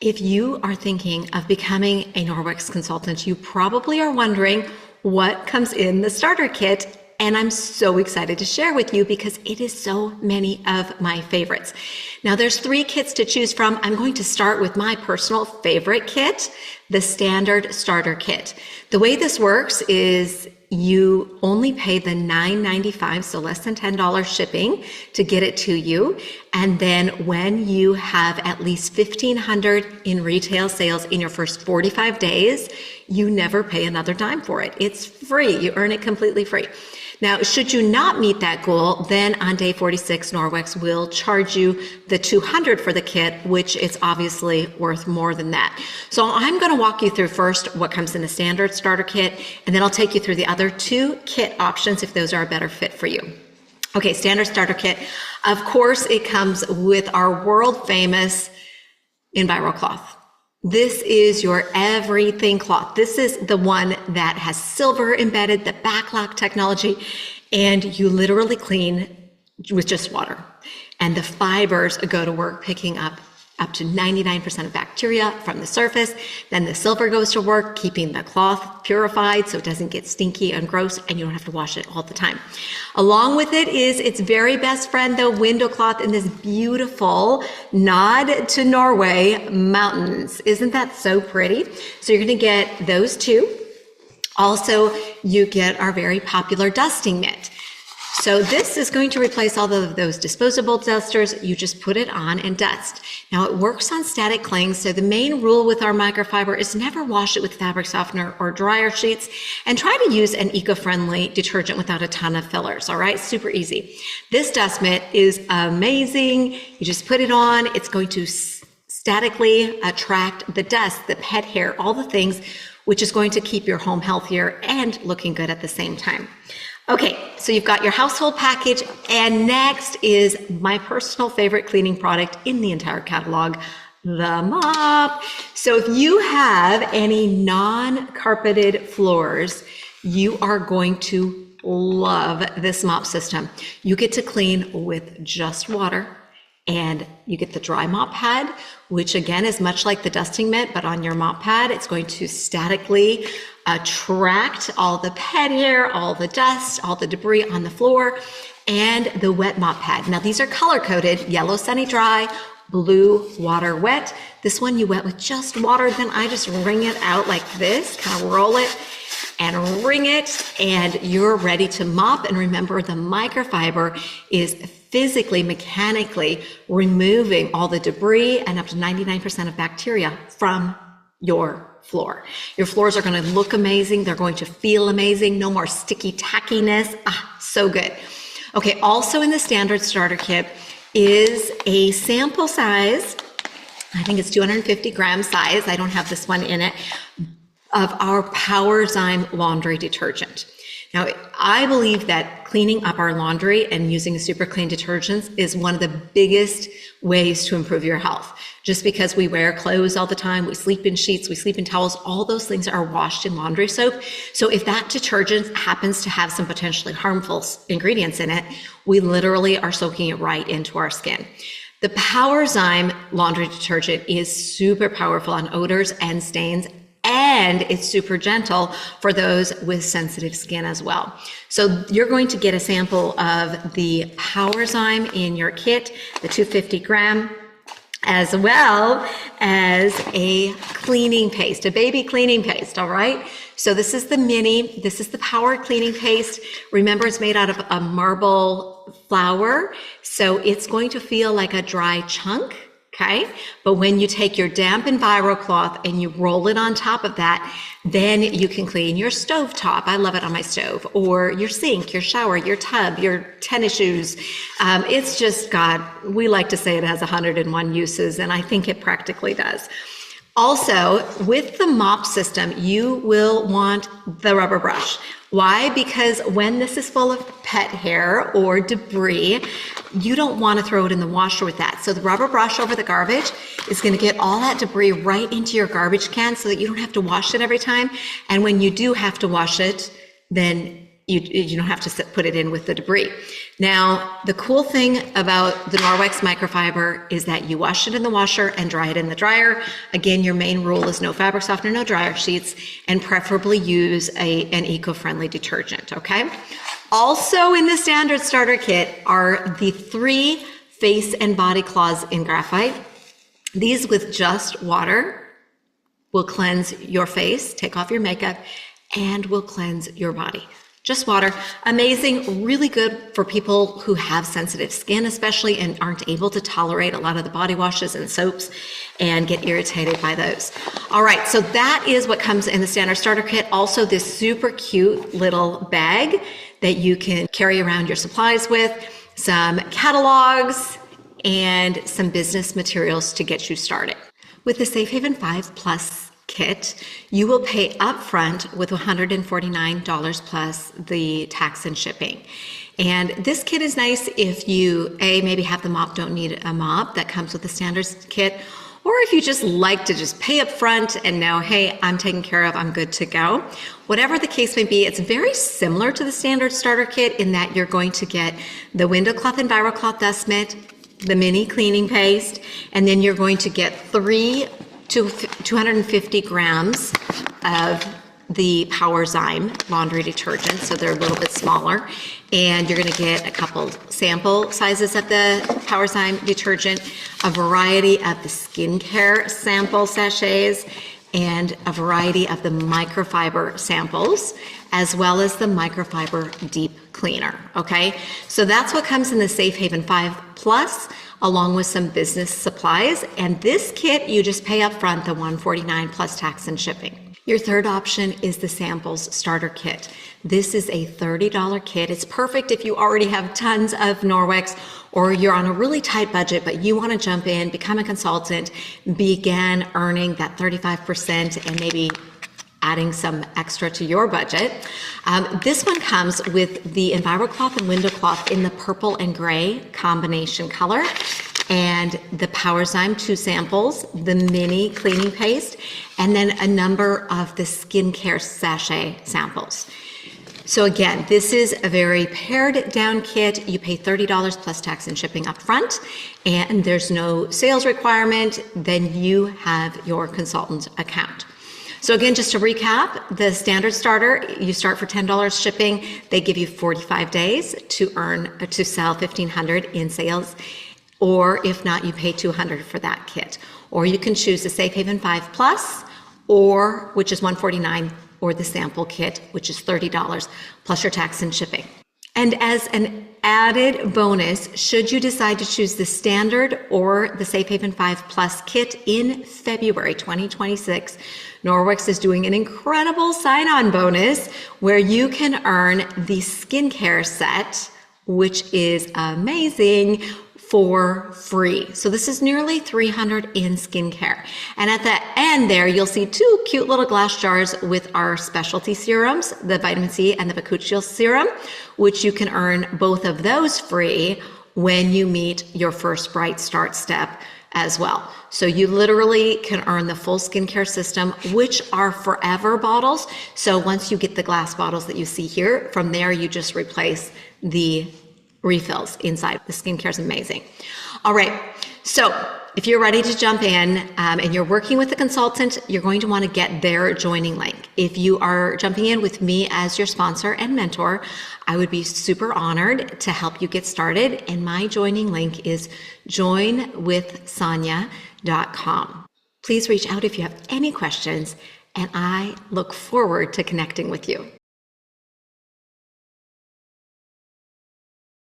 If you are thinking of becoming a Norwex consultant, you probably are wondering what comes in the starter kit. And I'm so excited to share with you because it is so many of my favorites. Now there's 3 kits to choose from. I'm going to start with my personal favorite kit, the standard starter kit. The way this works is you only pay the $9.95, so less than $10 shipping to get it to you. And then when you have at least $1,500 in retail sales in your first 45 days, you never pay another dime for it. It's free. You earn it completely free. Now, should you not meet that goal, then on day 46, Norwex will charge you the $200 for the kit, which is obviously worth more than that. So I'm going to walk you through first what comes in the standard starter kit, and then I'll take you through the other 2 kit options if those are a better fit for you. Okay, standard starter kit. Of course, it comes with our world famous EnviroCloth. This is your everything cloth. This is the one that has silver embedded, the backlock technology, and you literally clean with just water. And the fibers go to work picking up to 99% of bacteria from the surface. Then the silver goes to work keeping the cloth purified so it doesn't get stinky and gross, and you don't have to wash it all the time. Along with it is its very best friend, the window cloth, in this beautiful nod to Norway mountains. Isn't that so pretty? So you're going to get those 2. Also, you get our very popular dusting mitt. So this is going to replace all of those disposable dusters. You just put it on and dust. Now it works on static clings, so the main rule with our microfiber is never wash it with fabric softener or dryer sheets, and try to use an eco-friendly detergent without a ton of fillers, all right? Super easy. This dust mitt is amazing. You just put it on. It's going to statically attract the dust, the pet hair, all the things, which is going to keep your home healthier and looking good at the same time. Okay, so you've got your household package, and next is my personal favorite cleaning product in the entire catalog, the mop. So if you have any non-carpeted floors, you are going to love this mop system. You get to clean with just water, and you get the dry mop pad, which again is much like the dusting mitt, but on your mop pad, it's going to statically attract all the pet hair, all the dust, all the debris on the floor, and the wet mop pad. Now these are color coded: yellow sunny dry, blue water wet. This one you wet with just water, then I just wring it out like this, kind of roll it and wring it, and you're ready to mop. And remember, the microfiber is physically, mechanically removing all the debris and up to 99% of bacteria from your floor. Your floors are going to look amazing. They're going to feel amazing. No more sticky tackiness. So good. Okay, also in the standard starter kit is a sample size, I think it's 250 gram size, I don't have this one in it, of our Powerzyme laundry detergent. Now, I believe that cleaning up our laundry and using super clean detergents is one of the biggest ways to improve your health. Just because we wear clothes all the time, we sleep in sheets, we sleep in towels, all those things are washed in laundry soap. So if that detergent happens to have some potentially harmful ingredients in it, we literally are soaking it right into our skin. The Powerzyme laundry detergent is super powerful on odors and stains, and it's super gentle for those with sensitive skin as well. So you're going to get a sample of the Powerzyme in your kit, the 250 gram, as well as a cleaning paste, a baby cleaning paste, all right? So this is the mini, this is the Power Cleaning Paste. Remember, it's made out of a marble flour, so it's going to feel like a dry chunk. Okay, but when you take your damp EnviroCloth and you roll it on top of that, then you can clean your stove top. I love it on my stove, or your sink, your shower, your tub, your tennis shoes. It's just we like to say it has 101 uses, and I think it practically does. Also, with the mop system, you will want the rubber brush. Why? Because when this is full of pet hair or debris, you don't want to throw it in the washer with that. So the rubber brush over the garbage is going to get all that debris right into your garbage can so that you don't have to wash it every time. And when you do have to wash it, then you don't have to put it in with the debris. Now, the cool thing about the Norwex microfiber is that you wash it in the washer and dry it in the dryer. Again, your main rule is no fabric softener, no dryer sheets, and preferably use an eco-friendly detergent, okay? Also in the standard starter kit are the 3 face and body cloths in graphite. These with just water will cleanse your face, take off your makeup, and will cleanse your body. Just water. Amazing, really good for people who have sensitive skin especially and aren't able to tolerate a lot of the body washes and soaps and get irritated by those. All right, so that is what comes in the standard starter kit. Also this super cute little bag that you can carry around your supplies with, some catalogs, and some business materials to get you started. With the Safe Haven 5 Plus kit, you will pay upfront with $149 plus the tax and shipping. And this kit is nice if you, maybe have the mop, don't need a mop that comes with the standard kit, or if you just like to just pay up front and know, hey, I'm taken care of, I'm good to go. Whatever the case may be, it's very similar to the standard starter kit in that you're going to get the window cloth EnviroCloth dust mitt, the mini cleaning paste, and then you're going to get 3 to 250 grams of the Powerzyme laundry detergent, so they're a little bit smaller. And you're gonna get a couple sample sizes of the Powerzyme detergent, a variety of the skincare sample sachets, and a variety of the microfiber samples, as well as the microfiber deep cleaner, okay? So that's what comes in the Safe Haven 5 Plus, along with some business supplies. And this kit, you just pay up front the $149 plus tax and shipping. Your third option is the Samples Starter Kit. This is a $30 kit. It's perfect if you already have tons of Norwex or you're on a really tight budget, but you want to jump in, become a consultant, begin earning that 35% and maybe adding some extra to your budget. This one comes with the EnviroCloth and window cloth in the purple and gray combination color, and the Powerzyme 2 samples, the mini cleaning paste, and then a number of the skincare sachet samples. So again, this is a very pared down kit. You pay $30 plus tax and shipping up front, and there's no sales requirement. Then you have your consultant account. So again, just to recap, the standard starter, you start for $10 shipping. They give you 45 days to sell $1,500 in sales, or if not, you pay $200 for that kit. Or you can choose the Safe Haven 5 Plus, or which is $149, or the sample kit, which is $30 plus your tax and shipping. And as an added bonus, should you decide to choose the standard or the Safe Haven 5 Plus kit in February 2026, Norwex is doing an incredible sign-on bonus where you can earn the skincare set, which is amazing, for free. So this is nearly $300 in skincare. And at the end there, you'll see 2 cute little glass jars with our specialty serums, the vitamin C and the bakuchiol serum, which you can earn both of those free when you meet your first Bright Start step as well. So you literally can earn the full skincare system, which are forever bottles. So once you get the glass bottles that you see here, from there you just replace the refills inside. The skincare is amazing. All right, so if you're ready to jump in and you're working with a consultant, you're going to want to get their joining link. If you are jumping in with me as your sponsor and mentor, I would be super honored to help you get started. And my joining link is joinwithsonya.com. Please reach out if you have any questions, and I look forward to connecting with you.